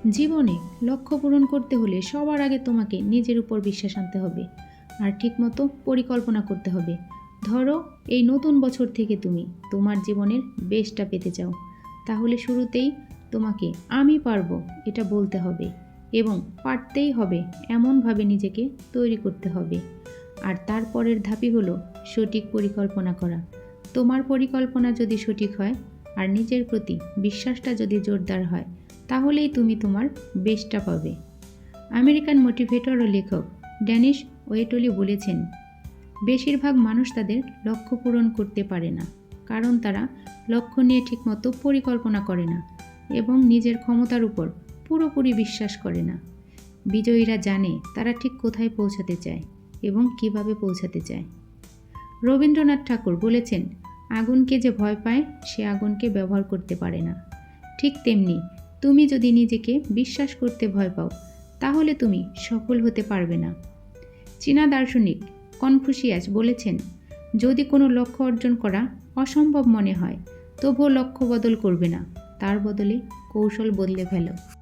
জীবনে লক্ষ্য পূরণ করতে হলে সবার আগে তোমাকে নিজের উপর বিশ্বাস আনতে হবে আর ঠিকমতো পরিকল্পনা করতে হবে। ধরো এই নতুন বছর থেকে তুমি তোমার জীবনের বেস্টটা পেতে চাও, তাহলে শুরুতেই তোমাকে আমি পারবো এটা বলতে হবে এবং পারতেই হবে এমনভাবে নিজেকে তৈরি করতে হবে। আর তারপরের ধাপই হলো সঠিক পরিকল্পনা করা। তোমার পরিকল্পনা যদি সঠিক হয় আর নিজের প্রতি বিশ্বাসটা যদি জোরদার হয়, তাহলেই তুমি তোমার বেস্টটা পাবে। আমেরিকান মোটিভেটর ও লেখক ড্যানিশ ওয়েটলি বলেছেন, বেশিরভাগ মানুষ তাদের লক্ষ্য পূরণ করতে পারে না কারণ তারা লক্ষ্য নিয়ে ঠিকমতো পরিকল্পনা করে না এবং নিজের ক্ষমতার উপর পুরোপুরি বিশ্বাস করে না। বিজয়ীরা জানে তারা ঠিক কোথায় পৌঁছাতে চায় এবং কিভাবে পৌঁছাতে চায়। রবীন্দ্রনাথ ঠাকুর বলেছেন, আগুনকে যে ভয় পায় সে আগুনকে ব্যবহার করতে পারে না। ঠিক তেমনি তুমি যদি নিজেকে বিশ্বাস করতে ভয় পাও, তাহলে তুমি সফল হতে পারবে না। চীনা দার্শনিক কনফুসিয়াস বলেছেন, যদি কোনো লক্ষ্য অর্জন করা অসম্ভব মনে হয়, তবুও লক্ষ্য বদল করবে না, তার বদলে কৌশল বদলে ফেলো।